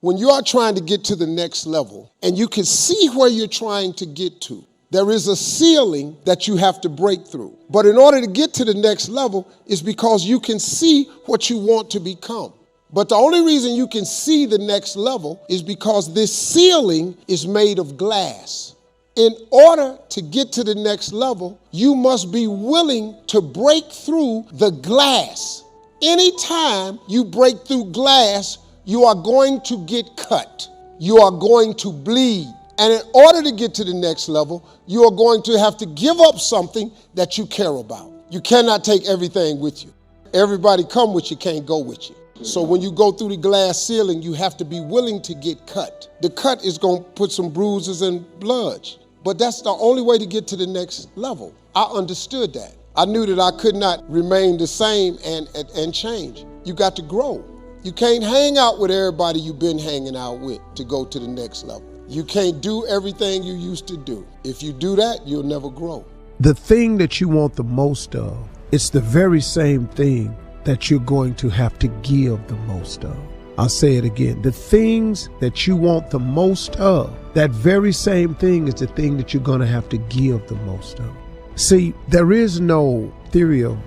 when you are trying to get to the next level and you can see where you're trying to get to, there is a ceiling that you have to break through. But in order to get to the next level is because you can see what you want to become. But the only reason you can see the next level is because this ceiling is made of glass. In order to get to the next level, you must be willing to break through the glass. Anytime you break through glass, you are going to get cut. You are going to bleed. And in order to get to the next level, you are going to have to give up something that you care about. You cannot take everything with you. Everybody come with you can't go with you. So when you go through the glass ceiling, you have to be willing to get cut. The cut is going to put some bruises and blood. But that's the only way to get to the next level. I understood that. I knew that I could not remain the same and change. You got to grow. You can't hang out with everybody you've been hanging out with to go to the next level. You can't do everything you used to do. If you do that, you'll never grow. The thing that you want the most of, it's the very same thing that you're going to have to give the most of. I'll say it again. The things that you want the most of, that very same thing is the thing that you're going to have to give the most of. See, there is no theory of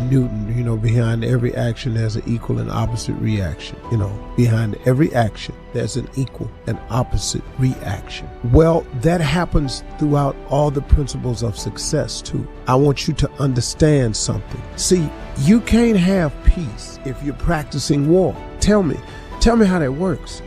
Newton, behind every action there's an equal and opposite reaction. Behind every action there's an equal and opposite reaction. Well, that happens throughout all the principles of success too. I want you to understand something. See, you can't have peace if you're practicing war. Tell me how that works.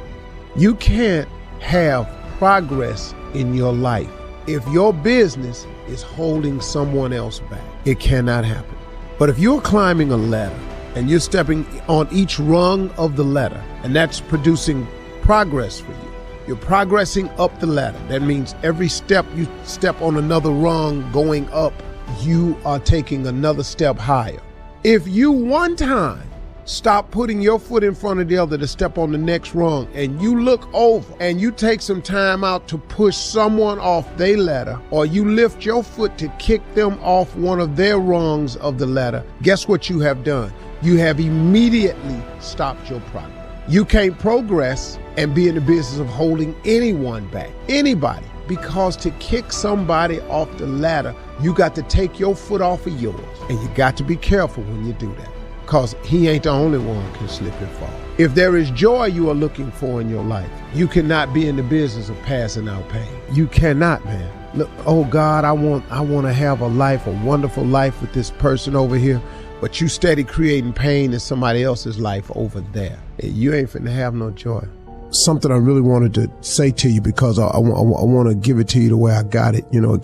You can't have progress in your life if your business is holding someone else back. It cannot happen. But if you're climbing a ladder and you're stepping on each rung of the ladder, and that's producing progress for you, you're progressing up the ladder. That means every step you step on another rung going up, you are taking another step higher. If you one time stop putting your foot in front of the other to step on the next rung, and you look over and you take some time out to push someone off their ladder, or you lift your foot to kick them off one of their rungs of the ladder, guess what you have done? You have immediately stopped your progress. You can't progress and be in the business of holding anyone back, anybody, because to kick somebody off the ladder, you got to take your foot off of yours, and you got to be careful when you do that. Because he ain't the only one who can slip and fall. If there is joy you are looking for in your life, you cannot be in the business of passing out pain. You cannot, man. Look, oh God, I want to have a wonderful life with this person over here, but you steady creating pain in somebody else's life over there. You ain't finna have no joy. Something I really wanted to say to you, because I want to give it to you the way I got it. It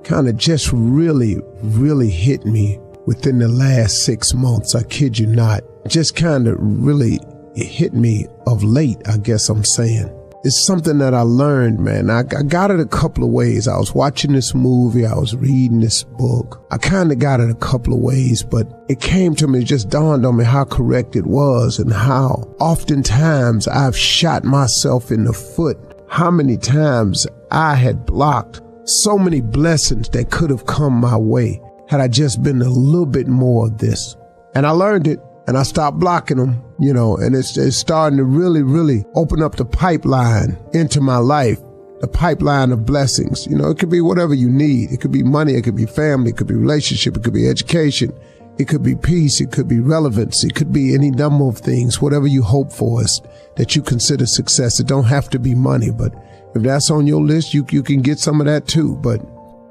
kind of just really, really hit me within the last 6 months. I kid you not. Just kind of really hit me of late, I guess I'm saying. It's something that I learned, man. I got it a couple of ways. I was watching this movie. I was reading this book. I kind of got it a couple of ways, but it came to me, it just dawned on me how correct it was, and how oftentimes I've shot myself in the foot. How many times I had blocked so many blessings that could have come my way had I just been a little bit more of this. And I learned it, and I stopped blocking them, and it's starting to really, really open up the pipeline into my life, the pipeline of blessings. It could be whatever you need. It could be money, it could be family, it could be relationship, it could be education, it could be peace, it could be relevance, it could be any number of things. Whatever you hope for is that you consider success. It don't have to be money, but if that's on your list, you can get some of that too. But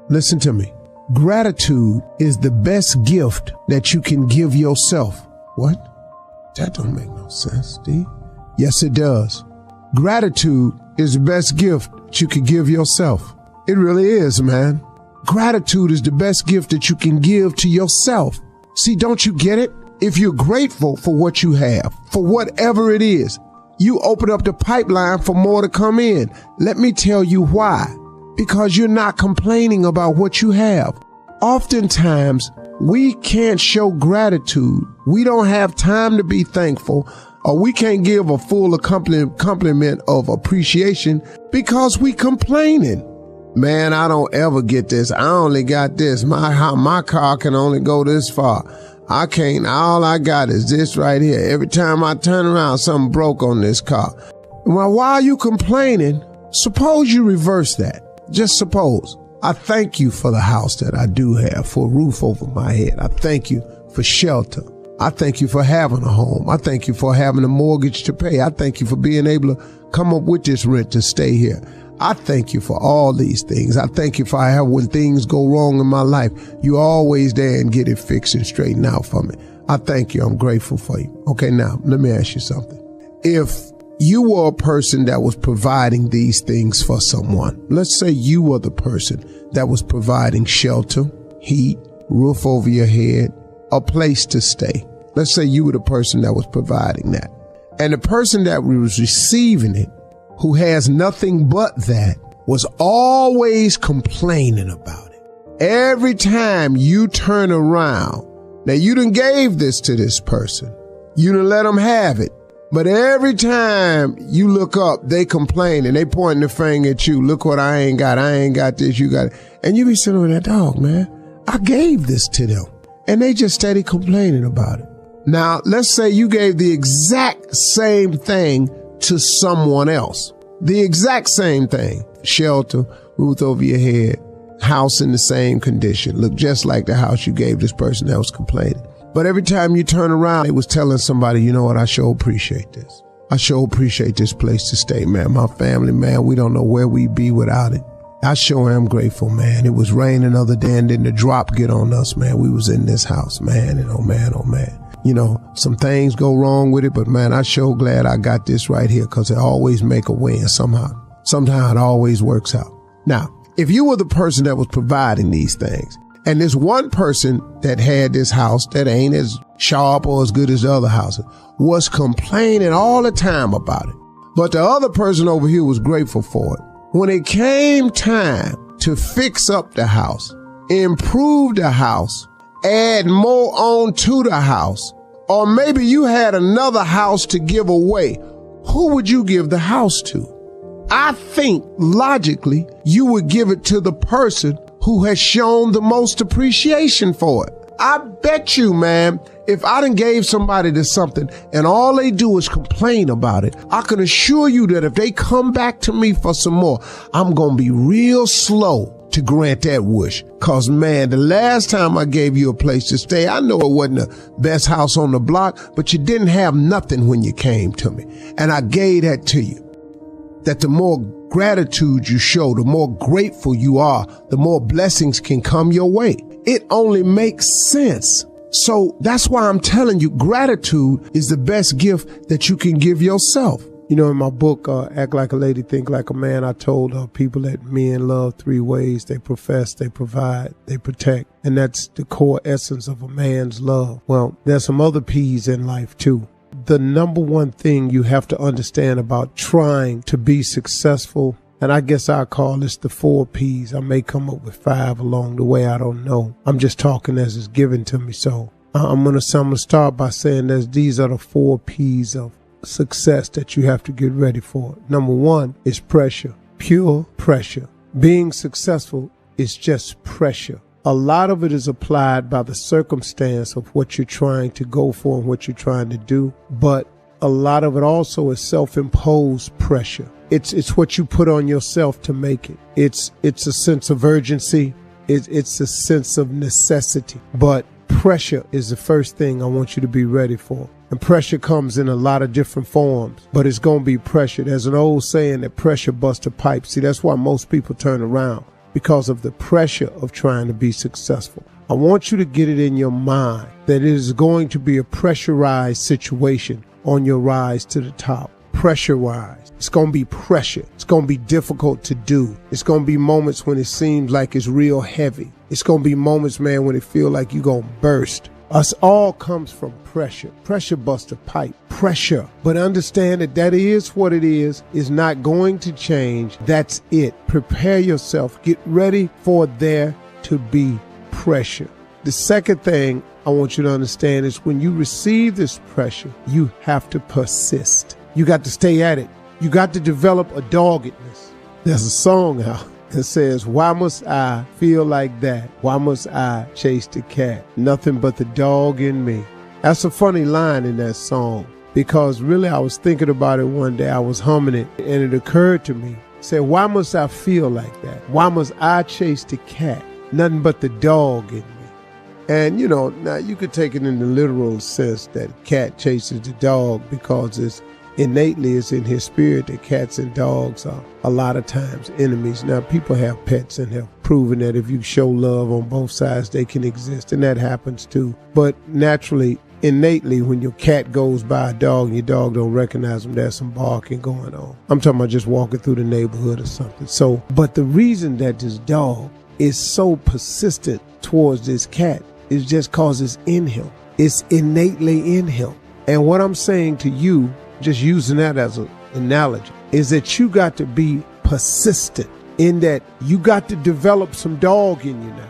listen to me. Gratitude is the best gift that you can give yourself. What? That don't make no sense, D. Yes, it does. Gratitude is the best gift that you can give yourself. It really is, man. Gratitude is the best gift that you can give to yourself. See, don't you get it? If you're grateful for what you have, for whatever it is, you open up the pipeline for more to come in. Let me tell you why. Because you're not complaining about what you have. Oftentimes, we can't show gratitude. We don't have time to be thankful, or we can't give a full compliment of appreciation because we complaining. Man, I don't ever get this. I only got this. My car can only go this far. I can't. All I got is this right here. Every time I turn around, something broke on this car. Well, while you complaining, suppose you reverse that. Just suppose. I thank you for the house that I do have, for a roof over my head. I thank you for shelter. I thank you for having a home. I thank you for having a mortgage to pay. I thank you for being able to come up with this rent to stay here. I thank you for all these things. I thank you for how when things go wrong in my life, you're always there and get it fixed and straightened out for me. I thank you. I'm grateful for you. Okay, now, let me ask you something. If you were a person that was providing these things for someone, let's say you were the person that was providing shelter, heat, roof over your head, a place to stay. Let's say you were the person that was providing that. And the person that was receiving it, who has nothing but that, was always complaining about it. Every time you turn around, now you done gave this to this person. You done let them have it. But every time you look up, they complain and they pointing the finger at you. Look what I ain't got. I ain't got this. You got it. And you be sitting with that dog, man. I gave this to them. And they just steady complaining about it. Now, let's say you gave the exact same thing to someone else. The exact same thing. Shelter, roof over your head, house in the same condition. Look just like the house you gave this person that was complaining. But every time you turn around, it was telling somebody, you know what, I sure appreciate this. I sure appreciate this place to stay, man. My family, man, we don't know where we'd be without it. I sure am grateful, man. It was raining the other day and then the drop get on us, man. We was in this house, man, and oh man. You know, some things go wrong with it, but man, I sure glad I got this right here because it always make a win somehow. Somehow it always works out. Now, if you were the person that was providing these things, and this one person that had this house that ain't as sharp or as good as the other houses was complaining all the time about it, but the other person over here was grateful for it. When it came time to fix up the house, improve the house, add more on to the house, or maybe you had another house to give away, who would you give the house to? I think logically you would give it to the person who has shown the most appreciation for it. I bet you, man, if I done gave somebody to something and all they do is complain about it, I can assure you that if they come back to me for some more, I'm going to be real slow to grant that wish. Cause man, the last time I gave you a place to stay, I know it wasn't the best house on the block, but you didn't have nothing when you came to me. And I gave that to you. That the more gratitude you show, the more grateful you are, the more blessings can come your way. It only makes sense. So that's why I'm telling you, gratitude is the best gift that you can give yourself. You know, in my book, Act Like a Lady, Think Like a Man, I told people that men love three ways. They profess, they provide, they protect. And that's the core essence of a man's love. Well, there's some other P's in life too. The number one thing you have to understand about trying to be successful, and I guess I call this the 4 P's. I may come up with 5 along the way. I don't know. I'm just talking as it's given to me. So I'm going to start by saying that these are the 4 P's of success that you have to get ready for. Number 1 is pressure, pure pressure. Being successful is just pressure. A lot of it is applied by the circumstance of what you're trying to go for and what you're trying to do. But a lot of it also is self-imposed pressure. It's what you put on yourself to make it. It's a sense of urgency. It's a sense of necessity. But pressure is the first thing I want you to be ready for. And pressure comes in a lot of different forms, but it's going to be pressure. There's an old saying that pressure busts a pipe. See, that's why most people turn around. Because of the pressure of trying to be successful. I want you to get it in your mind that it is going to be a pressurized situation on your rise to the top. Pressurized. It's going to be pressure. It's going to be difficult to do. It's going to be moments when it seems like it's real heavy. It's going to be moments, man, when it feels like you're going to burst. Us all comes from pressure. Pressure busts a pipe. Pressure. But understand that is what it is not going to change. That's it. Prepare yourself. Get ready for there to be pressure. The second thing I want you to understand is when you receive this pressure, you have to persist. You got to stay at it. You got to develop a doggedness. There's a song out. It says, why must I feel like that? Why must I chase the cat? Nothing but the dog in me. That's a funny line in that song. because really I was thinking about it one day. I was humming it, and it occurred to me, say, why must I feel like that? Why must I chase the cat? Nothing but the dog in me. And now you could take it in the literal sense that cat chases the dog because it's in his spirit that cats and dogs are a lot of times enemies. Now, people have pets and have proven that if you show love on both sides, they can exist, and that happens too. But naturally, innately, when your cat goes by a dog and your dog don't recognize them, there's some barking going on. I'm talking about just walking through the neighborhood or something. So, but the reason that this dog is so persistent towards this cat is just cause it's in him. It's innately in him. And what I'm saying to you, just using that as an analogy, is that you got to be persistent in that you got to develop some dog in you now,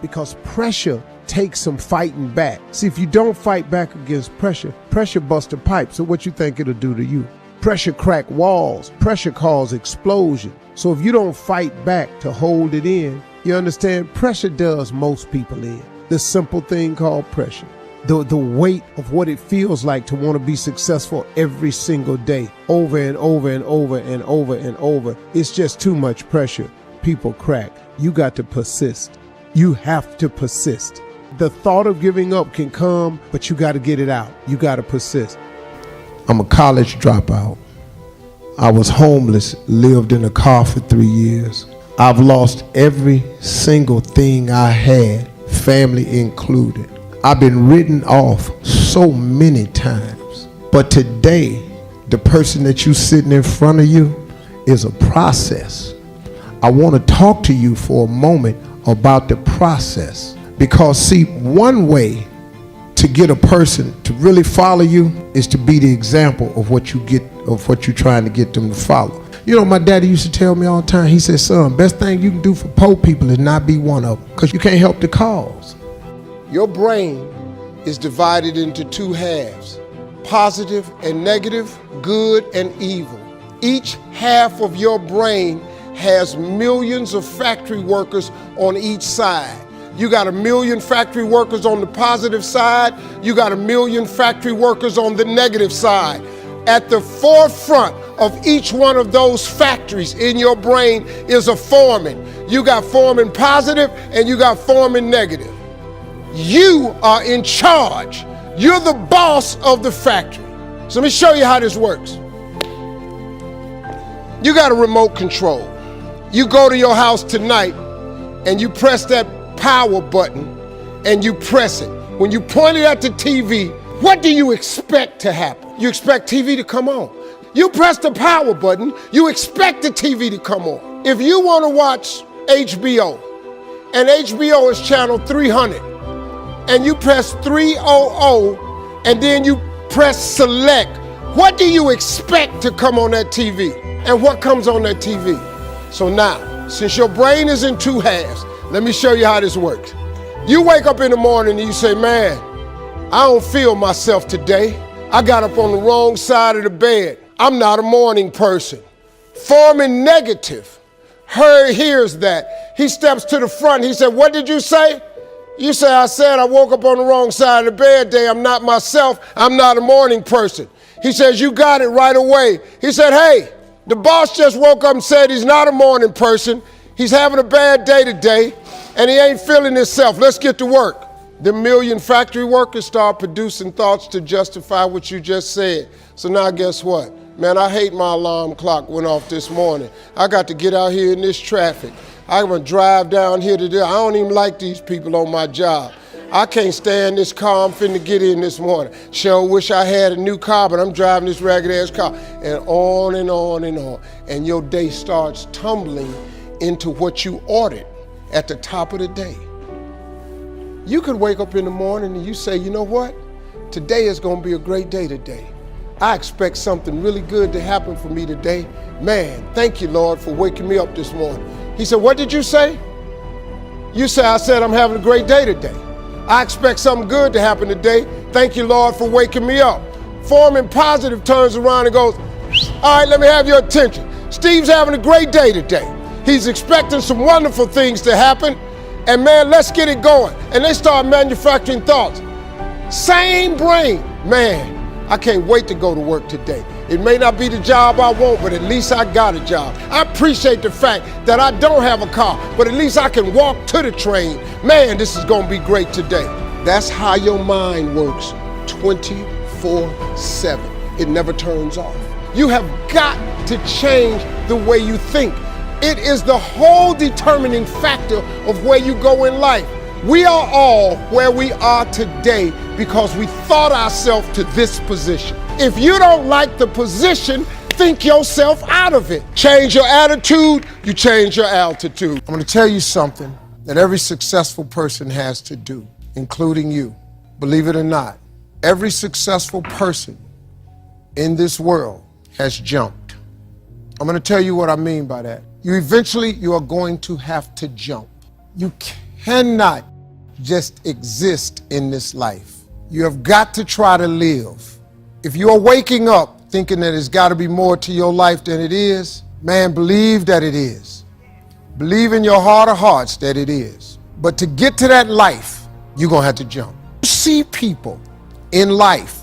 because pressure takes some fighting back. See, if you don't fight back against pressure, pressure busts a pipe. So what you think it'll do to you? Pressure crack walls. Pressure cause explosion. So if you don't fight back to hold it in, you understand, pressure does most people in. The simple thing called pressure. The weight of what it feels like to want to be successful every single day, over and over and over and over and over. It's just too much pressure. People crack. You got to persist. You have to persist. The thought of giving up can come, but you got to get it out. You got to persist. I'm a college dropout. I was homeless, lived in a car for 3 years. I've lost every single thing I had, family included. I've been written off so many times. But today, the person that you sitting in front of you is a process. I want to talk to you for a moment about the process. Because see, one way to get a person to really follow you is to be the example of what you're trying to get them to follow. My daddy used to tell me all the time, he said, son, best thing you can do for poor people is not be one of them, because you can't help the cause. Your brain is divided into two halves, positive and negative, good and evil. Each half of your brain has millions of factory workers on each side. You got 1 million factory workers on the positive side. You got 1 million factory workers on the negative side. At the forefront of each one of those factories in your brain is a foreman. You got foreman positive and you got foreman negative. You are in charge. You're the boss of the factory. So let me show you how this works. You got a remote control. You go to your house tonight and you press that power button and you press it. When you point it at the TV, what do you expect to happen? You expect TV to come on. You press the power button, you expect the TV to come on. If you want to watch HBO, and HBO is channel 300, and you press 300, and then you press select, what do you expect to come on that TV? And what comes on that TV? So now, since your brain is in two halves, let me show you how this works. You wake up in the morning and you say, man, I don't feel myself today. I got up on the wrong side of the bed. I'm not a morning person. Foreman negative hears that. He steps to the front. He said, what did you say? You say, I said I woke up on the wrong side of the bed today. I'm not myself. I'm not a morning person. He says, you got it right away. He said, hey, the boss just woke up and said he's not a morning person. He's having a bad day today, and he ain't feeling himself. Let's get to work. The 1 million factory workers start producing thoughts to justify what you just said. So now guess what? Man, I hate my alarm clock went off this morning. I got to get out here in this traffic. I'm gonna drive down here today. I don't even like these people on my job. I can't stand this car I'm finna get in this morning. Sure wish I had a new car, but I'm driving this ragged ass car. And on and on and on. And your day starts tumbling into what you ordered at the top of the day. You could wake up in the morning and you say, you know what? Today is gonna be a great day today. I expect something really good to happen for me today. Man, thank you, Lord, for waking me up this morning. He said, what did you say? You say, I said I'm having a great day today. I expect something good to happen today. Thank you, Lord, for waking me up. Foreman positive turns around and goes, all right, let me have your attention. Steve's having a great day today. He's expecting some wonderful things to happen. And man, let's get it going. And they start manufacturing thoughts. Same brain. Man, I can't wait to go to work today. It may not be the job I want, but at least I got a job. I appreciate the fact that I don't have a car, but at least I can walk to the train. Man, this is gonna be great today. That's how your mind works 24/7. It never turns off. You have got to change the way you think. It is the whole determining factor of where you go in life. We are all where we are today because we thought ourselves to this position. If you don't like the position, think yourself out of it. Change your attitude, you change your altitude. I'm gonna tell you something that every successful person has to do, including you. Believe it or not, every successful person in this world has jumped. I'm gonna tell you what I mean by that. You are going to have to jump. You cannot just exist in this life. You have got to try to live. If you are waking up thinking that there's got to be more to your life than it is, man, believe that it is. Believe in your heart of hearts that it is. But to get to that life, you're going to have to jump. You see people in life,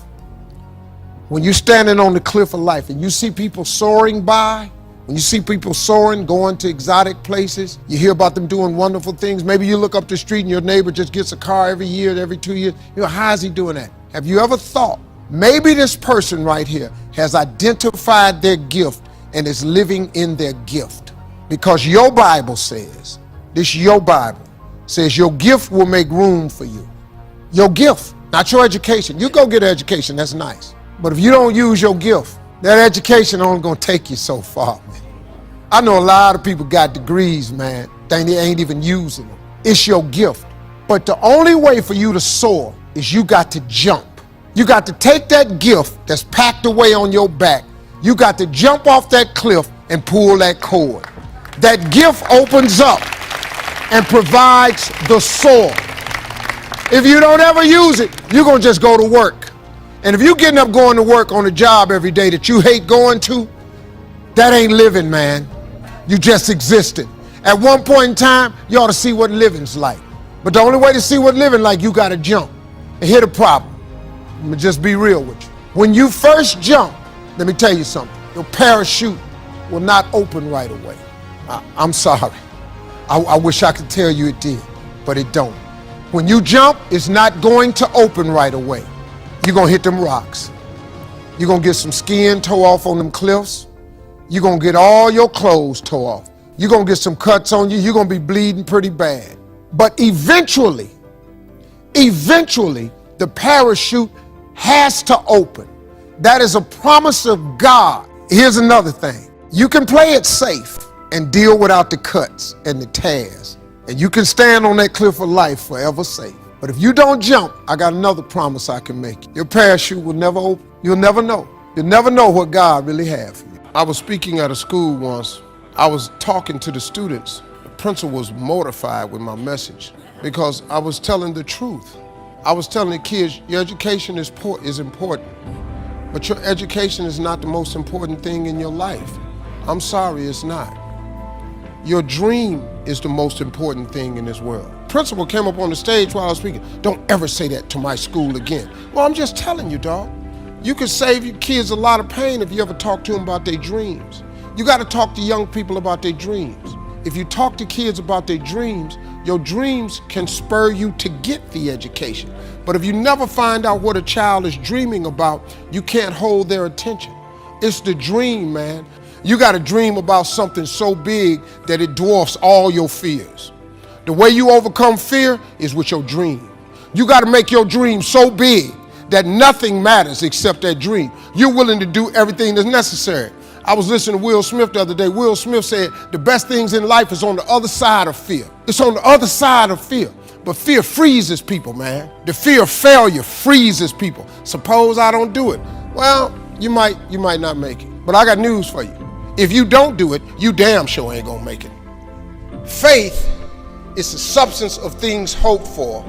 when you're standing on the cliff of life and you see people soaring by, when you see people soaring, going to exotic places, you hear about them doing wonderful things. Maybe you look up the street and your neighbor just gets a car every year, every 2 years. You know, how is he doing that? Have you ever thought, maybe this person right here has identified their gift and is living in their gift? Because your Bible says, your gift will make room for you. Your gift, not your education. You go get an education, that's nice. But if you don't use your gift, that education only gonna take you so far, man. I know a lot of people got degrees, man. They ain't even using them. It's your gift. But the only way for you to soar is you got to jump. You got to take that gift that's packed away on your back. You got to jump off that cliff and pull that cord. That gift opens up and provides the soar. If you don't ever use it, you're gonna just go to work. And if you're getting up going to work on a job every day that you hate going to, that ain't living, man. You just existing. At one point in time, you ought to see what living's like. But the only way to see what living like, you gotta jump. And here's the problem. I'm gonna just be real with you. When you first jump, let me tell you something. Your parachute will not open right away. I'm sorry. I wish I could tell you it did, but it don't. When you jump, it's not going to open right away. You're gonna hit them rocks. You're gonna get some skin tore off on them cliffs. You're gonna get all your clothes tore off. You're gonna get some cuts on you. You're gonna be bleeding pretty bad. But eventually, the parachute has to open. That is a promise of God. Here's another thing. You can play it safe and deal without the cuts and the tears. And you can stand on that cliff of life forever safe. But if you don't jump, I got another promise I can make you. Your parachute will never open. You'll never know. You'll never know what God really has for you. I was speaking at a school once. I was talking to the students. The principal was mortified with my message because I was telling the truth. I was telling the kids, your education is important, but your education is not the most important thing in your life. I'm sorry, it's not. Your dream is the most important thing in this world. Principal came up on the stage while I was speaking. Don't ever say that to my school again. Well, I'm just telling you, dog. You can save your kids a lot of pain if you ever talk to them about their dreams. You got to talk to young people about their dreams. If you talk to kids about their dreams, your dreams can spur you to get the education. But if you never find out what a child is dreaming about, you can't hold their attention. It's the dream, man. You got to dream about something so big that it dwarfs all your fears. The way you overcome fear is with your dream. You got to make your dream so big that nothing matters except that dream. You're willing to do everything that's necessary. I was listening to Will Smith the other day. Will Smith said the best things in life is on the other side of fear. It's on the other side of fear. But fear freezes people, man. The fear of failure freezes people. Suppose I don't do it. Well, you might not make it. But I got news for you. If you don't do it, you damn sure ain't gonna make it. Faith is the substance of things hoped for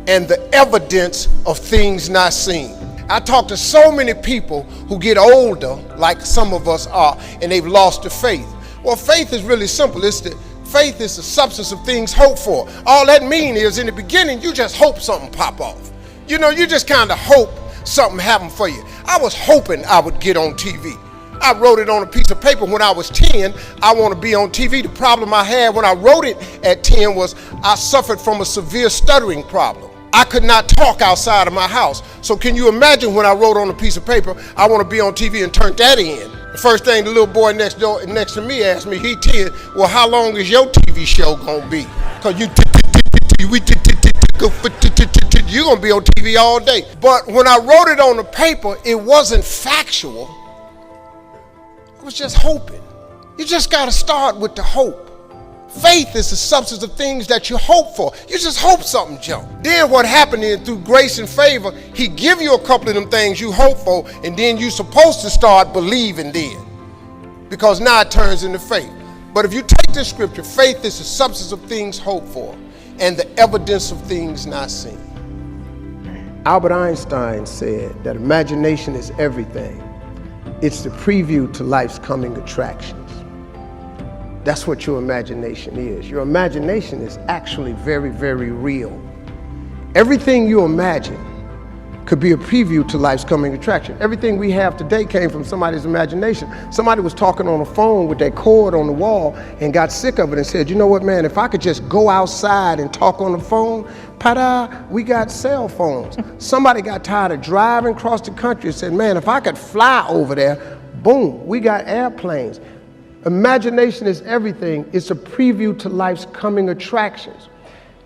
and the evidence of things not seen. I talk to so many people who get older, like some of us are, and they've lost their faith. Well, faith is really simple. Faith is the substance of things hoped for. All that means is in the beginning, you just hope something pop off. You know, you just kind of hope something happen for you. I was hoping I would get on TV. I wrote it on a piece of paper when I was 10, I want to be on TV. The problem I had when I wrote it at 10 was I suffered from a severe stuttering problem. I could not talk outside of my house. So can you imagine when I wrote on a piece of paper, I want to be on TV, and turned that in? The first thing the little boy next to me asked me, he 10, well, how long is your TV show gonna be? Because you're gonna be on TV all day. But when I wrote it on the paper, it wasn't factual. I was just hoping. You just gotta start with the hope. Faith is the substance of things that you hope for. You just hope something jump. Then what happened is, through grace and favor, he give you a couple of them things you hope for, and then you're supposed to start believing then. Because now it turns into faith. But if you take this scripture, faith is the substance of things hoped for and the evidence of things not seen. Albert Einstein said that imagination is everything. It's the preview to life's coming attractions. That's what your imagination is. Your imagination is actually very, very real. Everything you imagine could be a preview to life's coming attraction. Everything we have today came from somebody's imagination. Somebody was talking on the phone with that cord on the wall and got sick of it and said, you know what, man, if I could just go outside and talk on the phone, we got cell phones. Somebody got tired of driving across the country and said, man, if I could fly over there, boom, we got airplanes. Imagination is everything. It's a preview to life's coming attractions.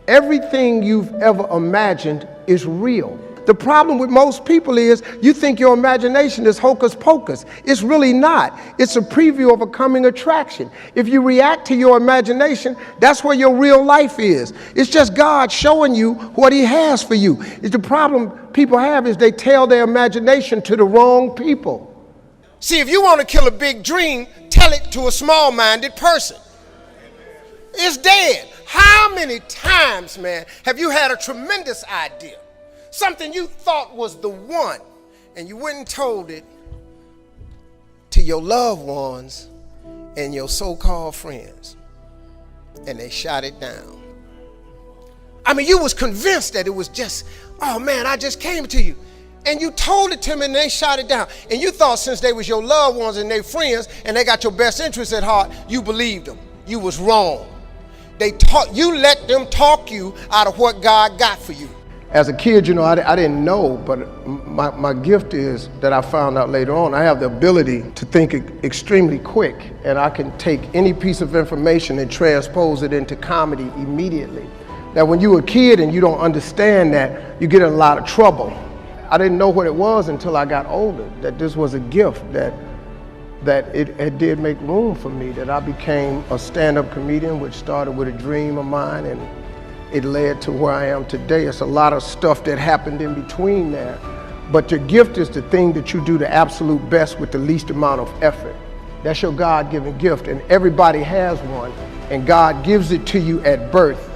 Everything you've ever imagined is real. The problem with most people is you think your imagination is hocus pocus. It's really not. It's a preview of a coming attraction. If you react to your imagination, that's where your real life is. It's just God showing you what he has for you. It's the problem people have is they tell their imagination to the wrong people. See, if you want to kill a big dream, tell it to a small-minded person. It's dead. How many times, man, have you had a tremendous idea? Something you thought was the one, and you went and told it to your loved ones and your so-called friends, and they shot it down. I mean, you was convinced that it was just, oh man, I just came to you. And you told it to them and they shot it down. And you thought since they was your loved ones and they friends and they got your best interests at heart, you believed them. You was wrong. You let them talk you out of what God got for you. As a kid, you know, I didn't know, but my gift is that I found out later on. I have the ability to think extremely quick, and I can take any piece of information and transpose it into comedy immediately. Now, when you're a kid and you don't understand that, you get in a lot of trouble. I didn't know what it was until I got older, that this was a gift, that it did make room for me, that I became a stand-up comedian, which started with a dream of mine, and it led to where I am today. It's a lot of stuff that happened in between there. But your gift is the thing that you do the absolute best with the least amount of effort. That's your God-given gift, and everybody has one, and God gives it to you at birth.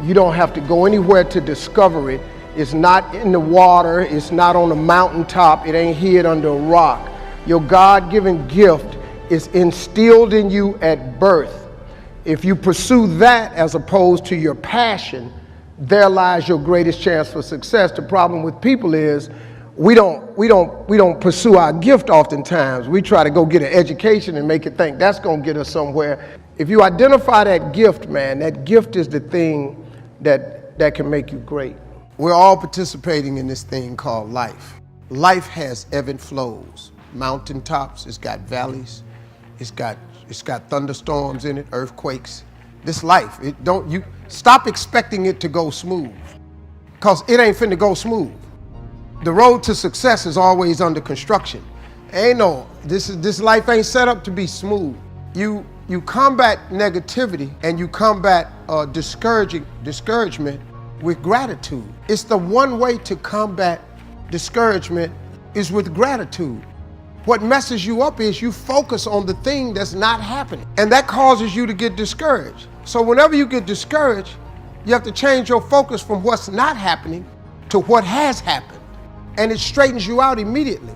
You don't have to go anywhere to discover it. It's not in the water, it's not on a mountaintop, it ain't hid under a rock. Your God-given gift is instilled in you at birth. If you pursue that as opposed to your passion, there lies your greatest chance for success. The problem with people is we don't pursue our gift oftentimes. We try to go get an education and make it think that's gonna get us somewhere. If you identify that gift, man, that gift is the thing that can make you great. We're all participating in this thing called life. Life has ebb and flows. Mountaintops, it's got valleys, it's got thunderstorms in it, earthquakes. This life, you stop expecting it to go smooth, because it ain't finna go smooth. The road to success is always under construction. This life ain't set up to be smooth. You combat negativity and you combat discouragement with gratitude. It's the one way to combat discouragement is with gratitude. What messes you up is you focus on the thing that's not happening, and that causes you to get discouraged. So whenever you get discouraged, you have to change your focus from what's not happening to what has happened, and it straightens you out immediately.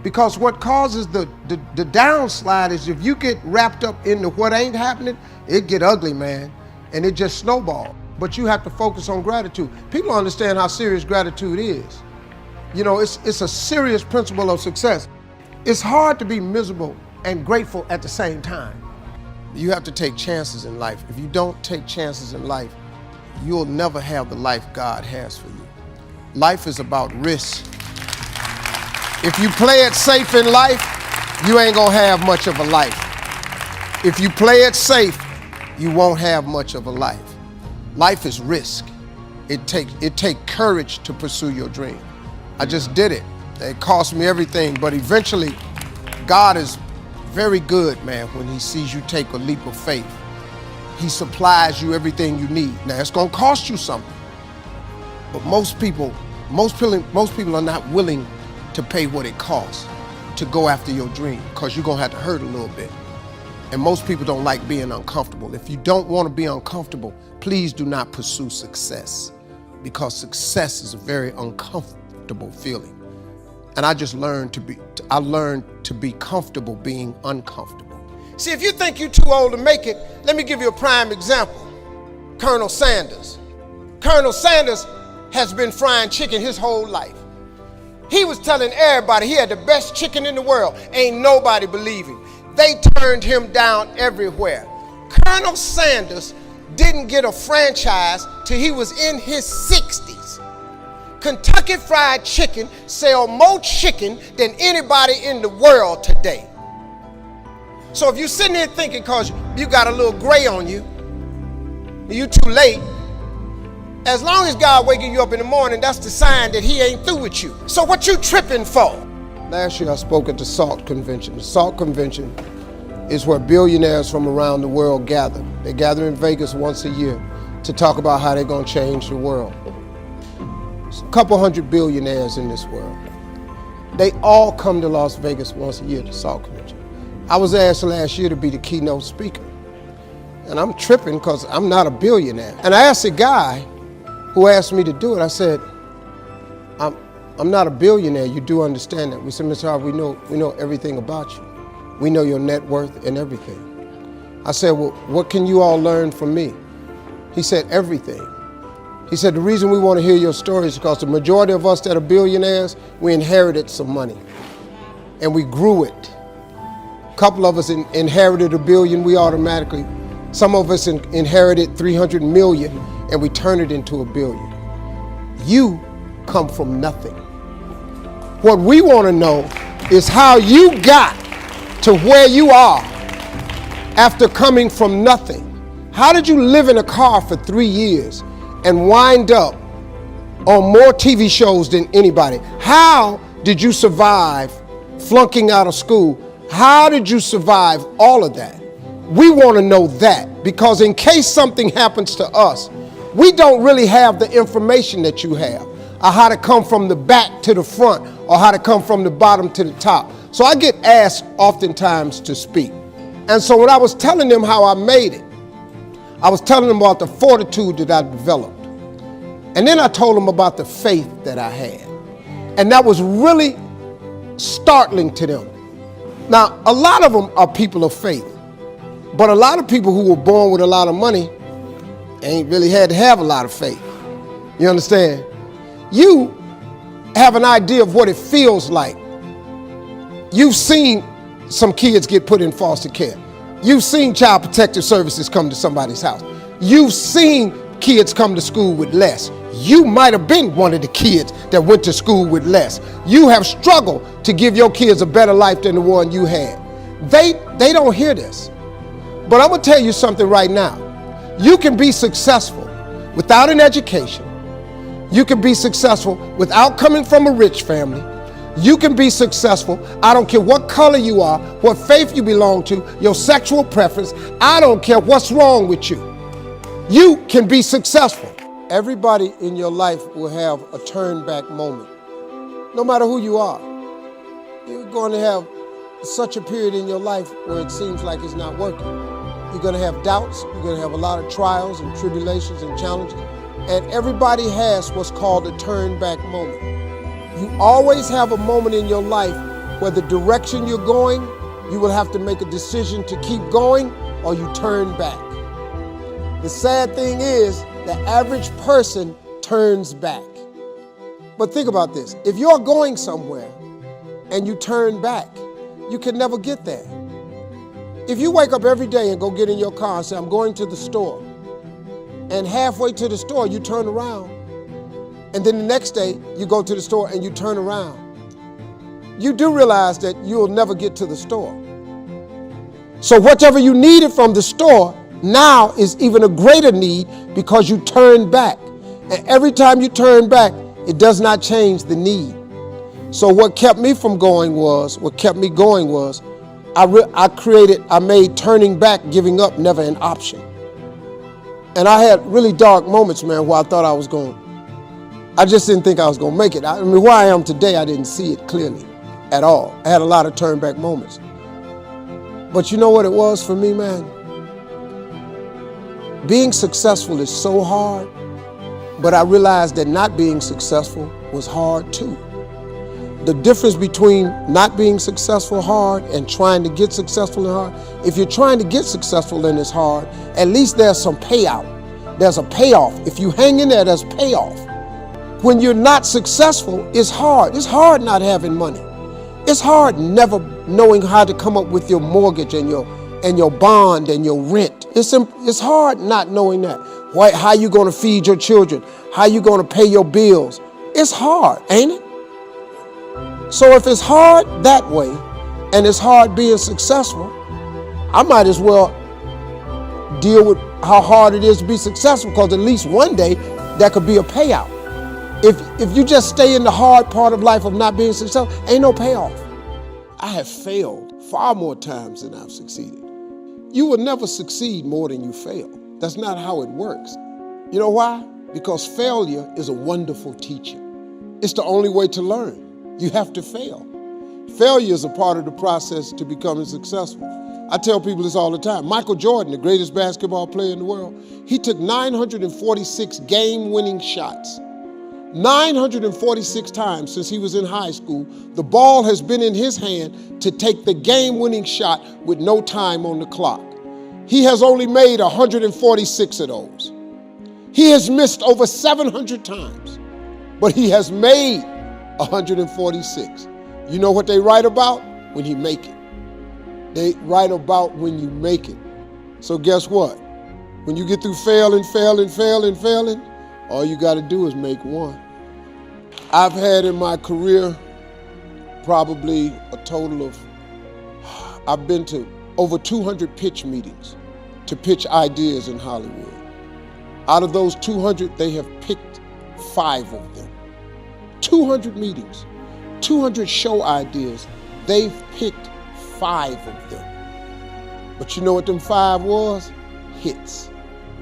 Because what causes the downslide is if you get wrapped up into what ain't happening, it get ugly, man, and it just snowballs. But you have to focus on gratitude. People understand how serious gratitude is. You know, it's a serious principle of success. It's hard to be miserable and grateful at the same time. You have to take chances in life. If you don't take chances in life, you'll never have the life God has for you. Life is about risk. If you play it safe in life, you ain't gonna have much of a life. If you play it safe, you won't have much of a life. Life is risk. It takes courage to pursue your dream. I just did it. It cost me everything, but eventually, God is very good, man, when he sees you take a leap of faith. He supplies you everything you need. Now, it's gonna cost you something, but most people are not willing to pay what it costs to go after your dream, because you're gonna have to hurt a little bit. And most people don't like being uncomfortable. If you don't wanna be uncomfortable, please do not pursue success, because success is a very uncomfortable feeling. And I learned to be comfortable being uncomfortable. See, if you think you're too old to make it, let me give you a prime example. Colonel Sanders. Colonel Sanders has been frying chicken his whole life. He was telling everybody he had the best chicken in the world. Ain't nobody believe him. They turned him down everywhere. Colonel Sanders didn't get a franchise till he was in his 60s. Kentucky Fried Chicken sell more chicken than anybody in the world today. So if you're sitting here thinking because you got a little gray on you, you too late, as long as God waking you up in the morning, that's the sign that he ain't through with you. So what you tripping for? Last year I spoke at the SALT convention. The SALT convention is where billionaires from around the world gather. They gather in Vegas once a year to talk about how they're gonna change the world. There's a couple hundred billionaires in this world. They all come to Las Vegas once a year to SALT convention. I was asked last year to be the keynote speaker. And I'm tripping because I'm not a billionaire. And I asked a guy who asked me to do it, I said, I'm not a billionaire, you do understand that. We said, Mr. Harvey, we know everything about you. We know your net worth and everything. I said, well, what can you all learn from me? He said, everything. He said, the reason we want to hear your story is because the majority of us that are billionaires, we inherited some money and we grew it. A couple of us inherited $1 billion, some of us inherited 300 million and we turned it into $1 billion. You come from nothing. What we want to know is how you got to where you are after coming from nothing. How did you live in a car for 3 years and wind up on more TV shows than anybody? How did you survive flunking out of school? How did you survive all of that? We want to know that, because in case something happens to us, we don't really have the information that you have, or how to come from the back to the front, or how to come from the bottom to the top. So I get asked oftentimes to speak. And so when I was telling them how I made it, I was telling them about the fortitude that I developed. And then I told them about the faith that I had. And that was really startling to them. Now, a lot of them are people of faith, but a lot of people who were born with a lot of money ain't really had to have a lot of faith. You understand? You have an idea of what it feels like. You've seen some kids get put in foster care. You've seen Child Protective Services come to somebody's house. You've seen kids come to school with less. You might have been one of the kids that went to school with less. You have struggled to give your kids a better life than the one you had. They don't hear this. But I'm gonna tell you something right now. You can be successful without an education. You can be successful without coming from a rich family. You can be successful. I don't care what color you are, what faith you belong to, your sexual preference. I don't care what's wrong with you. You can be successful. Everybody in your life will have a turn back moment. No matter who you are, you're going to have such a period in your life where it seems like it's not working. You're going to have doubts. You're going to have a lot of trials and tribulations and challenges. And everybody has what's called a turn back moment. You always have a moment in your life where the direction you're going, you will have to make a decision to keep going or you turn back. The sad thing is, the average person turns back. But think about this. If you're going somewhere and you turn back, you can never get there. If you wake up every day and go get in your car and say, I'm going to the store, and halfway to the store, you turn around, and then the next day, you go to the store and you turn around, you do realize that you'll never get to the store. So whatever you needed from the store now is even a greater need because you turn back. And every time you turn back, it does not change the need. So what kept me going was, I made turning back, giving up, never an option. And I had really dark moments, man, where I thought I just didn't think I was gonna make it. I mean, where I am today, I didn't see it clearly at all. I had a lot of turn back moments. But you know what it was for me, man? Being successful is so hard, but I realized that not being successful was hard too. The difference between not being successful hard and trying to get successful and hard, if you're trying to get successful and it's hard, at least there's some payout. There's a payoff. If you hang in there, there's payoff. When you're not successful, it's hard. It's hard not having money. It's hard never knowing how to come up with your mortgage and your bond and your rent. It's hard not knowing that. How you going to feed your children? How you going to pay your bills? It's hard, ain't it? So if it's hard that way and it's hard being successful, I might as well deal with how hard it is to be successful, because at least one day that could be a payout. If you just stay in the hard part of life of not being successful, ain't no payoff. I have failed far more times than I've succeeded. You will never succeed more than you fail. That's not how it works. You know why? Because failure is a wonderful teacher. It's the only way to learn. You have to fail. Failure is a part of the process to becoming successful. I tell people this all the time. Michael Jordan, the greatest basketball player in the world, he took 946 game-winning shots. 946 times since he was in high school, the ball has been in his hand to take the game-winning shot with no time on the clock. He has only made 146 of those. He has missed over 700 times, but he has made 146. You know what they write about? When he make it. They write about when you make it. So guess what? When you get through failing, all you got to do is make one. I've had in my career probably a total of, I've been to over 200 pitch meetings to pitch ideas in Hollywood. Out of those 200, they have picked 5 of them. 200 meetings, 200 show ideas, they've picked 5 of them. But you know what them 5 was? Hits.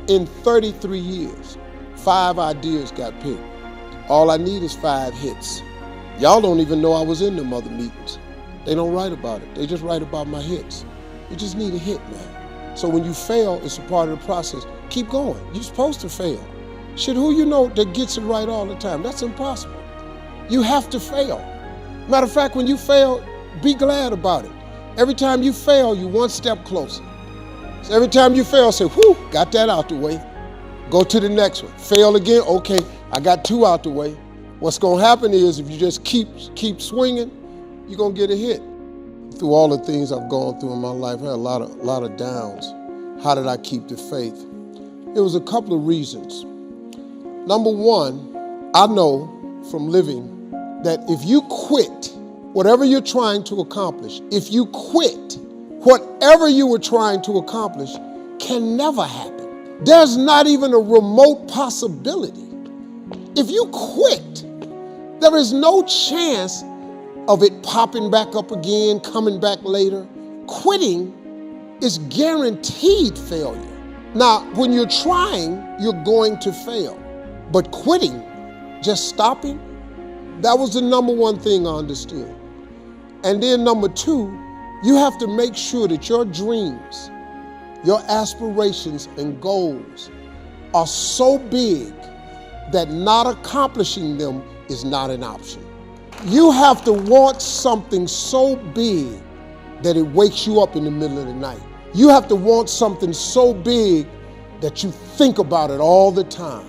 In 33 years, 5 ideas got picked. All I need is 5 hits. Y'all don't even know I was in them other meetings. They don't write about it. They just write about my hits. You just need a hit, man. So when you fail, it's a part of the process. Keep going. You're supposed to fail. Shit, who you know that gets it right all the time? That's impossible. You have to fail. Matter of fact, when you fail, be glad about it. Every time you fail, you're one step closer. So every time you fail, say, whew, got that out the way. Go to the next one. Fail again, okay, I got 2 out the way. What's gonna happen is if you just keep swinging, you're gonna get a hit. Through all the things I've gone through in my life, I had a lot of downs. How did I keep the faith? It was a couple of reasons. Number one, I know from living that if you quit whatever you're trying to accomplish, if you quit, whatever you were trying to accomplish can never happen. There's not even a remote possibility. If you quit, there is no chance of it popping back up again, coming back later. Quitting is guaranteed failure. Now, when you're trying, you're going to fail. But quitting, just stopping, that was the number one thing I understood. And then number 2, you have to make sure that your dreams, your aspirations and goals are so big that not accomplishing them is not an option. You have to want something so big that it wakes you up in the middle of the night. You have to want something so big that you think about it all the time.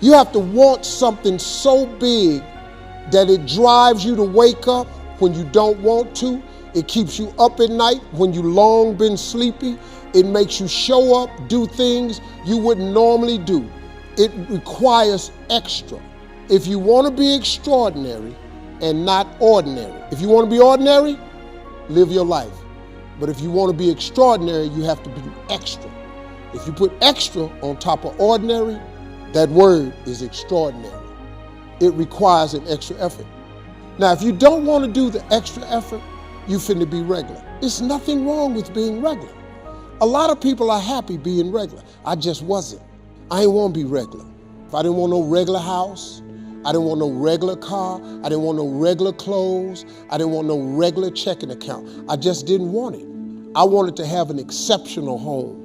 You have to want something so big that it drives you to wake up when you don't want to. It keeps you up at night when you long been sleepy. It makes you show up, do things you wouldn't normally do. It requires extra. If you want to be extraordinary and not ordinary, if you want to be ordinary, live your life. But if you want to be extraordinary, you have to be extra. If you put extra on top of ordinary, that word is extraordinary. It requires an extra effort. Now, if you don't want to do the extra effort, you finna be regular. There's nothing wrong with being regular. A lot of people are happy being regular. I just wasn't. I didn't want to be regular. If I didn't want no regular house, I didn't want no regular car, I didn't want no regular clothes, I didn't want no regular checking account. I just didn't want it. I wanted to have an exceptional home.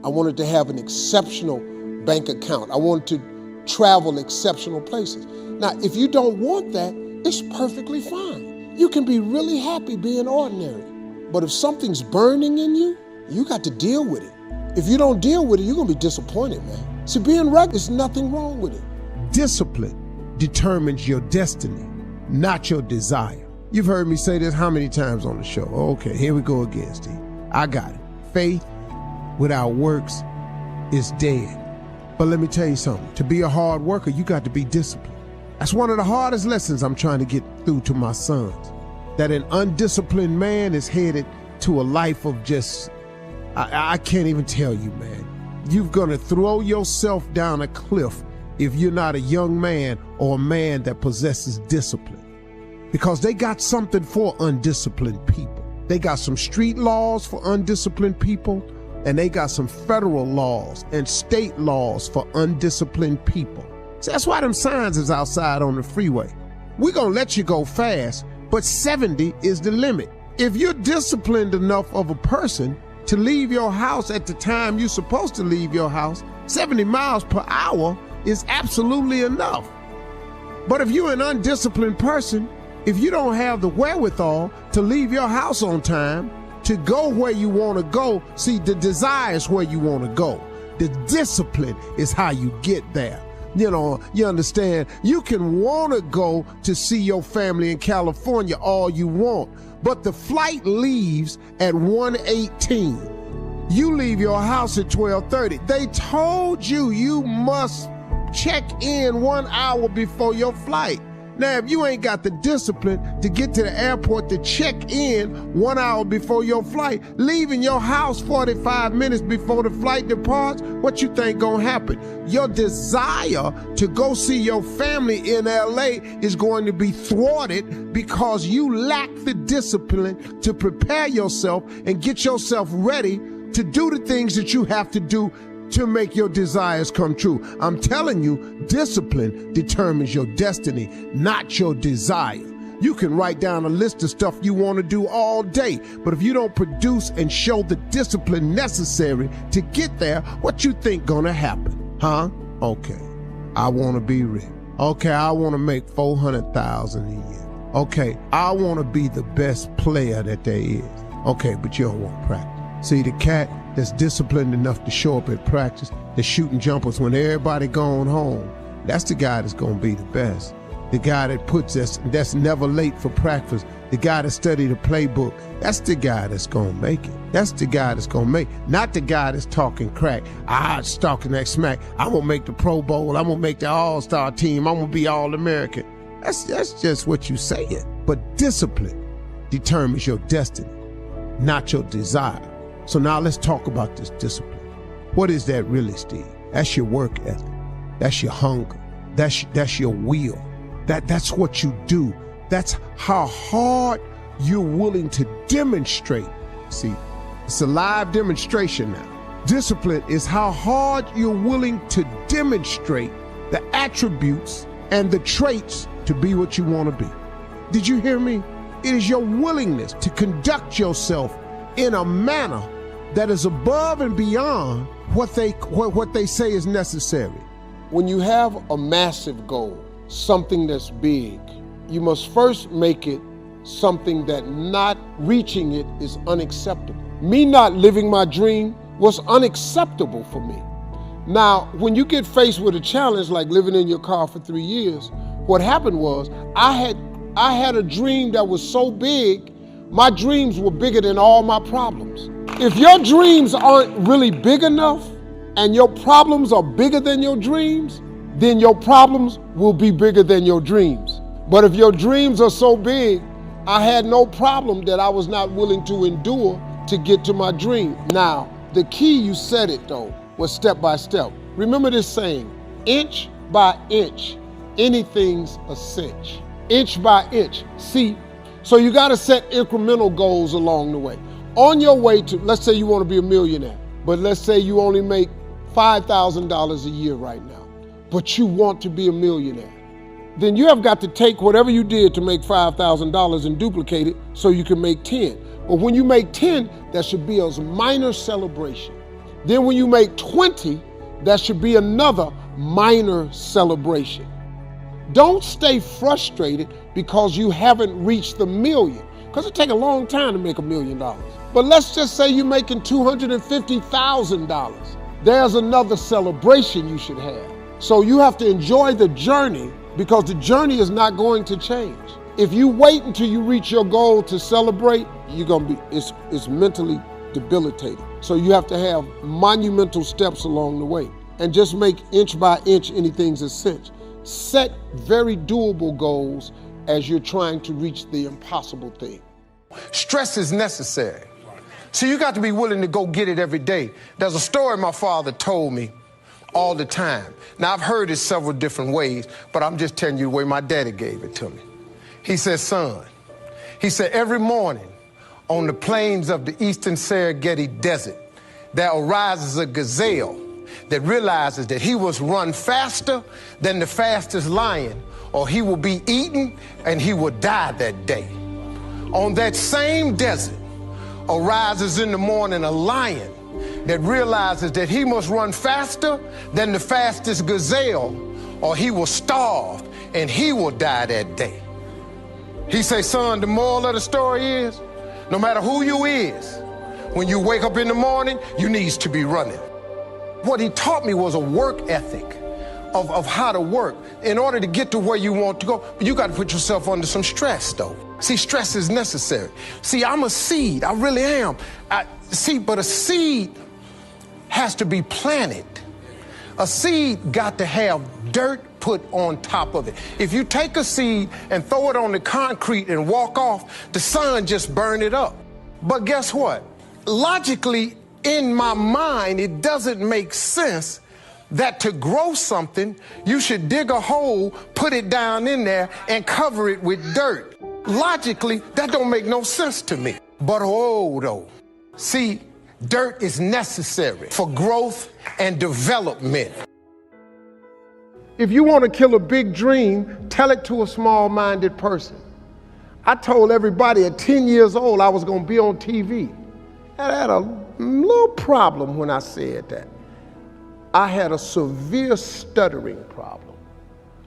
I wanted to have an exceptional bank account. I wanted to travel exceptional places. Now, if you don't want that, it's perfectly fine. You can be really happy being ordinary. But if something's burning in you, you got to deal with it. If you don't deal with it, you're going to be disappointed, man. See, being regular, there's nothing wrong with it. Discipline determines your destiny, not your desire. You've heard me say this how many times on the show? Okay, here we go again, Steve. I got it. Faith without works is dead. But let me tell you something. To be a hard worker, you got to be disciplined. That's one of the hardest lessons I'm trying to get through to my sons. That an undisciplined man is headed to a life of just, I can't even tell you, man. You're gonna throw yourself down a cliff if you're not a young man or a man that possesses discipline. Because they got something for undisciplined people. They got some street laws for undisciplined people, and they got some federal laws and state laws for undisciplined people. So that's why them signs is outside on the freeway. We're gonna let you go fast, but 70 is the limit. If you're disciplined enough of a person to leave your house at the time you're supposed to leave your house, 70 miles per hour is absolutely enough. But if you're an undisciplined person, if you don't have the wherewithal to leave your house on time, to go where you want to go, see, the desire is where you want to go. The discipline is how you get there. You know, you understand, you can want to go to see your family in California all you want, but the flight leaves at 1:18. You leave your house at 12:30. They told you you must check in 1 hour before your flight. Now, if you ain't got the discipline to get to the airport to check in 1 hour before your flight, leaving your house 45 minutes before the flight departs, what you think gonna happen? Your desire to go see your family in LA is going to be thwarted because you lack the discipline to prepare yourself and get yourself ready to do the things that you have to do to make your desires come true. I'm telling you, discipline determines your destiny, not your desire. You can write down a list of stuff you want to do all day, but if you don't produce and show the discipline necessary to get there, what you think gonna happen? Huh? Okay, I want to be rich. Okay, I want to make $400,000 a year. Okay, I want to be the best player that there is. Okay, but you don't want practice. See, the cat that's disciplined enough to show up at practice, that's shooting jumpers when everybody gone home, that's the guy that's gonna be the best. The guy that puts us, that's never late for practice, the guy that studied the playbook, that's the guy that's gonna make it. That's the guy that's gonna make it. Not the guy that's talking crack. It's talking that smack. I'm gonna make the Pro Bowl, I'm gonna make the All-Star team, I'm gonna be All-American. That's just what you saying. But discipline determines your destiny, not your desire. So now let's talk about this discipline. What is that really, Steve? That's your work ethic. That's your hunger. That's your will. That's what you do. That's how hard you're willing to demonstrate. See, it's a live demonstration now. Discipline is how hard you're willing to demonstrate the attributes and the traits to be what you want to be. Did you hear me? It is your willingness to conduct yourself in a manner that is above and beyond what they say is necessary. When you have a massive goal, something that's big, you must first make it something that not reaching it is unacceptable. Me not living my dream was unacceptable for me. Now, when you get faced with a challenge like living in your car for 3 years, What happened was I had a dream that was so big, my dreams were bigger than all my problems. If your dreams aren't really big enough and your problems are bigger than your dreams, then your problems will be bigger than your dreams. But if your dreams are so big, I had no problem that I was not willing to endure to get to my dream. Now, the key, you said it though, was step by step. Remember this saying, inch by inch, anything's a cinch. Inch by inch. See, so you gotta set incremental goals along the way. On your way to, let's say you wanna be a millionaire, but let's say you only make $5,000 a year right now, but you want to be a millionaire. Then you have got to take whatever you did to make $5,000 and duplicate it so you can make 10. But when you make 10, that should be a minor celebration. Then when you make 20, that should be another minor celebration. Don't stay frustrated because you haven't reached the million, because it takes a long time to make $1 million. But let's just say you're making $250,000. There's another celebration you should have. So you have to enjoy the journey, because the journey is not going to change. If you wait until you reach your goal to celebrate, it's mentally debilitating. So you have to have monumental steps along the way and just make inch by inch anything's a cinch. Set very doable goals as you're trying to reach the impossible thing. Stress is necessary. So you got to be willing to go get it every day. There's a story my father told me all the time. Now, I've heard it several different ways, but I'm just telling you the way my daddy gave it to me. He said, son, he said, every morning on the plains of the eastern Serengeti Desert, there arises a gazelle that realizes that he must run faster than the fastest lion, or he will be eaten and he will die that day. On that same desert arises in the morning a lion that realizes that he must run faster than the fastest gazelle, or he will starve and he will die that day. He say, son, the moral of the story is, no matter who you is, when you wake up in the morning, you needs to be running. What he taught me was a work ethic of how to work. In order to get to where you want to go, you got to put yourself under some stress, though. See, stress is necessary. See, I'm a seed. I really am. But a seed has to be planted. A seed got to have dirt put on top of it. If you take a seed and throw it on the concrete and walk off, the sun just burned it up. But guess what? Logically, in my mind, it doesn't make sense that to grow something, you should dig a hole, put it down in there, and cover it with dirt. Logically, that don't make no sense to me. But though, see, dirt is necessary for growth and development. If you want to kill a big dream, tell it to a small-minded person. I told everybody at 10 years old I was going to be on TV. I had a little problem when I said that. I had a severe stuttering problem.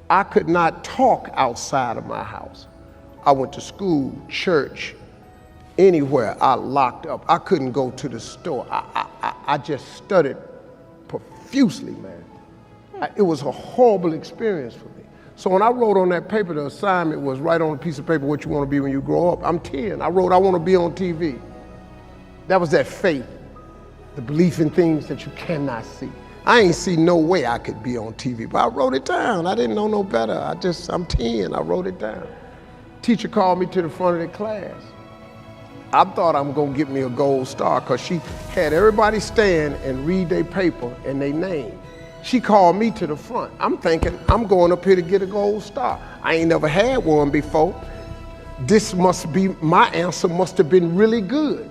I could not talk outside of my house. I went to school, church, anywhere. I locked up. I couldn't go to the store. I just stuttered profusely, man. It was a horrible experience for me. So when I wrote on that paper, the assignment was write on a piece of paper what you want to be when you grow up. I'm 10. I wrote, I want to be on TV. That was that faith, the belief in things that you cannot see. I ain't see no way I could be on TV, but I wrote it down. I didn't know no better. I'm 10, I wrote it down. Teacher called me to the front of the class. I thought I'm gonna get me a gold star because she had everybody stand and read their paper and their name. She called me to the front. I'm thinking, I'm going up here to get a gold star. I ain't never had one before. This must be, my answer must have been really good.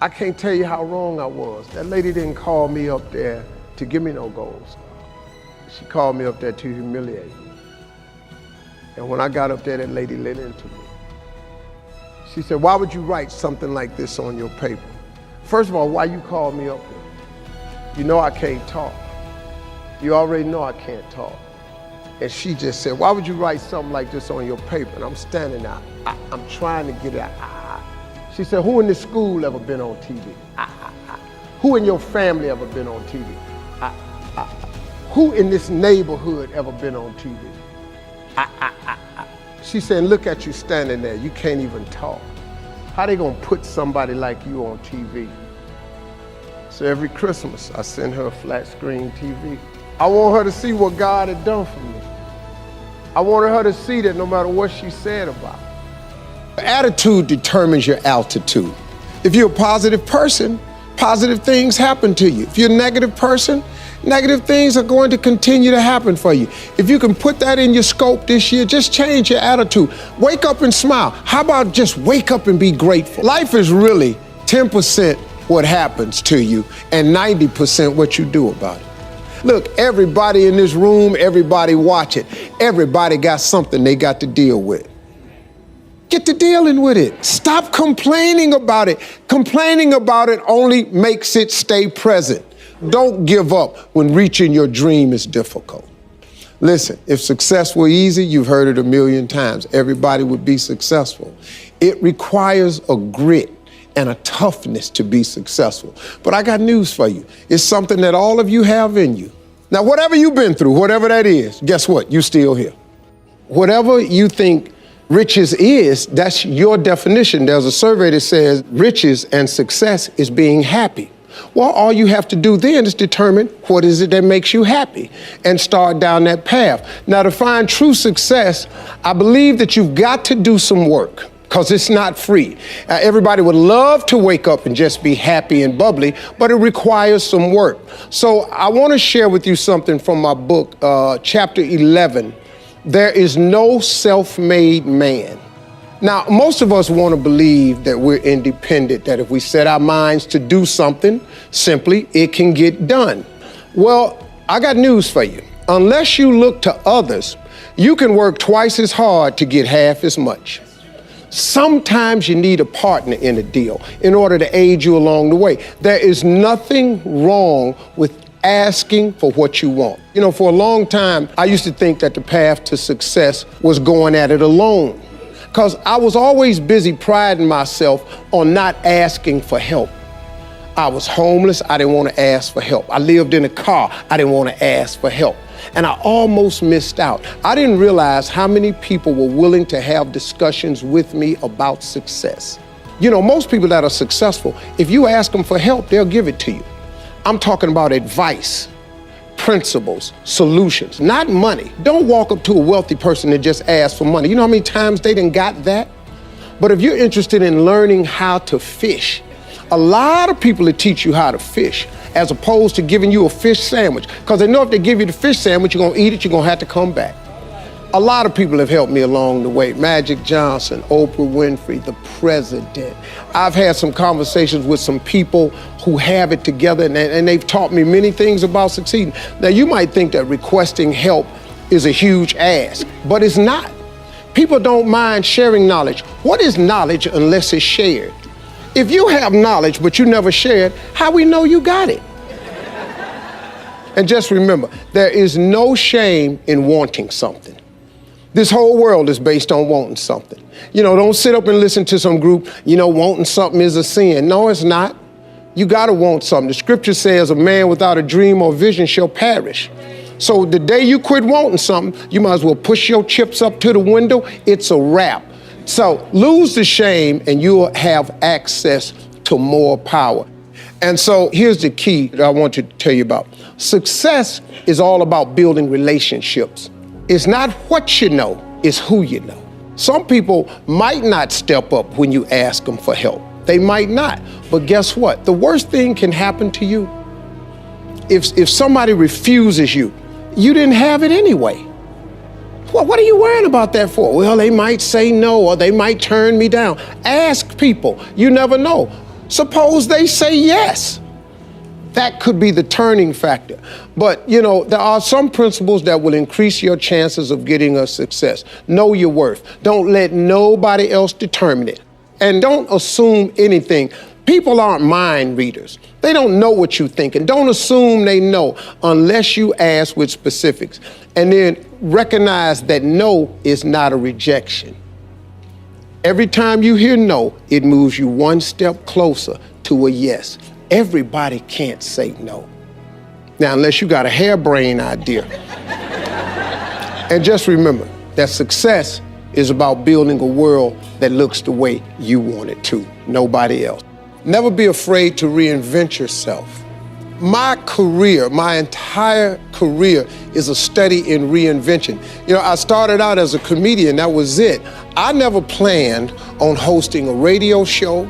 I can't tell you how wrong I was. That lady didn't call me up there to give me no gold star. She called me up there to humiliate me. And when I got up there, that lady lit into me. She said, why would you write something like this on your paper? First of all, why you called me up here? You know I can't talk. You already know I can't talk. And she just said, why would you write something like this on your paper? And I'm standing there, I'm trying to get it out. She said, who in this school ever been on TV? Who in your family ever been on TV? Who in this neighborhood ever been on TV? She's saying, look at you standing there. You can't even talk. How they gonna put somebody like you on TV? So every Christmas, I send her a flat screen TV. I want her to see what God had done for me. I wanted her to see that no matter what she said about it. Attitude determines your altitude. If you're a positive person, positive things happen to you. If you're a negative person, negative things are going to continue to happen for you. If you can put that in your scope this year, just change your attitude. Wake up and smile. How about just wake up and be grateful? Life is really 10% what happens to you and 90% what you do about it. Look, everybody in this room, everybody watching, everybody got something they got to deal with. Get to dealing with it. Stop complaining about it. Complaining about it only makes it stay present. Don't give up when reaching your dream is difficult. Listen, if success were easy, you've heard it a million times. Everybody would be successful. It requires a grit and a toughness to be successful. But I got news for you. It's something that all of you have in you. Now, whatever you've been through, whatever that is, guess what? You're still here. Whatever you think riches is, that's your definition. There's a survey that says riches and success is being happy. Well, all you have to do then is determine what is it that makes you happy and start down that path. Now, to find true success, I believe that you've got to do some work because it's not free. Everybody would love to wake up and just be happy and bubbly, but it requires some work. So I want to share with you something from my book, chapter 11. There is no self-made man. Now, most of us want to believe that we're independent, that if we set our minds to do something, simply it can get done. Well, I got news for you. Unless you look to others, you can work twice as hard to get half as much. Sometimes you need a partner in a deal in order to aid you along the way. There is nothing wrong with asking for what you want. You know, for a long time, I used to think that the path to success was going at it alone, because I was always busy priding myself on not asking for help. I was homeless, I didn't want to ask for help. I lived in a car, I didn't want to ask for help. And I almost missed out. I didn't realize how many people were willing to have discussions with me about success. You know, most people that are successful, if you ask them for help, they'll give it to you. I'm talking about advice, principles, solutions, not money. Don't walk up to a wealthy person and just ask for money. You know how many times they done got that? But if you're interested in learning how to fish, a lot of people that teach you how to fish, as opposed to giving you a fish sandwich, because they know if they give you the fish sandwich, you're gonna eat it, you're gonna have to come back. A lot of people have helped me along the way. Magic Johnson, Oprah Winfrey, the president. I've had some conversations with some people who have it together, and they've taught me many things about succeeding. Now, you might think that requesting help is a huge ask, but it's not. People don't mind sharing knowledge. What is knowledge unless it's shared? If you have knowledge, but you never share it, how we know you got it? And just remember, there is no shame in wanting something. This whole world is based on wanting something. You know, don't sit up and listen to some group, you know, wanting something is a sin. No, it's not. You gotta want something. The scripture says a man without a dream or vision shall perish. So the day you quit wanting something, you might as well push your chips up to the window. It's a wrap. So lose the shame and you'll have access to more power. And so here's the key that I want to tell you about. Success is all about building relationships. It's not what you know, it's who you know. Some people might not step up when you ask them for help. They might not. But guess what? The worst thing can happen to you. If somebody refuses you, you didn't have it anyway. Well, what are you worrying about that for? Well, they might say no, or they might turn me down. Ask people. You never know. Suppose they say yes. That could be the turning factor. But, you know, there are some principles that will increase your chances of getting a success. Know your worth. Don't let nobody else determine it. And don't assume anything. People aren't mind readers. They don't know what you think, and don't assume they know unless you ask with specifics. And then recognize that no is not a rejection. Every time you hear no, it moves you one step closer to a yes. Everybody can't say no. Now, unless you got a harebrained idea. And just remember, that success is about building a world that looks the way you want it to, nobody else. Never be afraid to reinvent yourself. My career, my entire career is a study in reinvention. You know, I started out as a comedian, that was it. I never planned on hosting a radio show,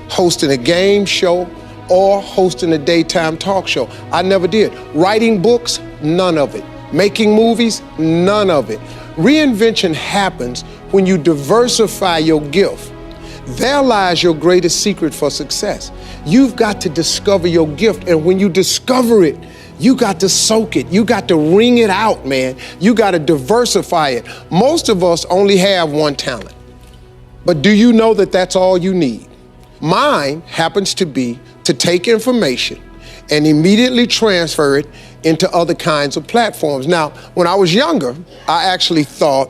hosting a game show, or hosting a daytime talk show. I never did. Writing books, none of it. Making movies, none of it. Reinvention happens when you diversify your gift. There lies your greatest secret for success. You've got to discover your gift, and when you discover it, you got to soak it. You got to wring it out, man. You got to diversify it. Most of us only have one talent, but do you know that that's all you need? Mine happens to be to take information and immediately transfer it into other kinds of platforms. Now, when I was younger, I actually thought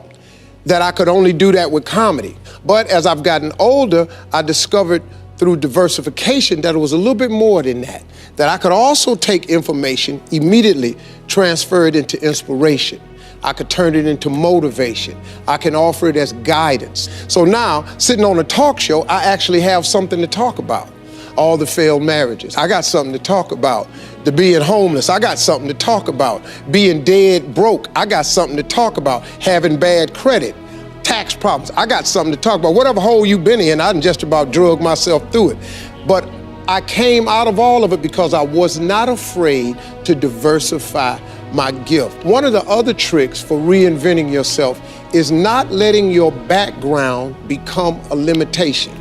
that I could only do that with comedy. But as I've gotten older, I discovered through diversification that it was a little bit more than that I could also take information, immediately transfer it into inspiration. I could turn it into motivation. I can offer it as guidance. So now, sitting on a talk show, I actually have something to talk about. All the failed marriages, I got something to talk about. The being homeless, I got something to talk about. Being dead broke, I got something to talk about. Having bad credit, tax problems, I got something to talk about. Whatever hole you've been in, I done just about drug myself through it. But I came out of all of it because I was not afraid to diversify my gift. One of the other tricks for reinventing yourself is not letting your background become a limitation.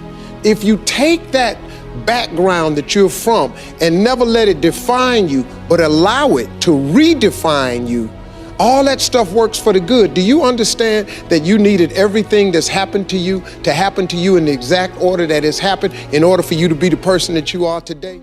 If you take that background that you're from and never let it define you, but allow it to redefine you, all that stuff works for the good. Do you understand that you needed everything that's happened to you to happen to you in the exact order that it's happened in order for you to be the person that you are today?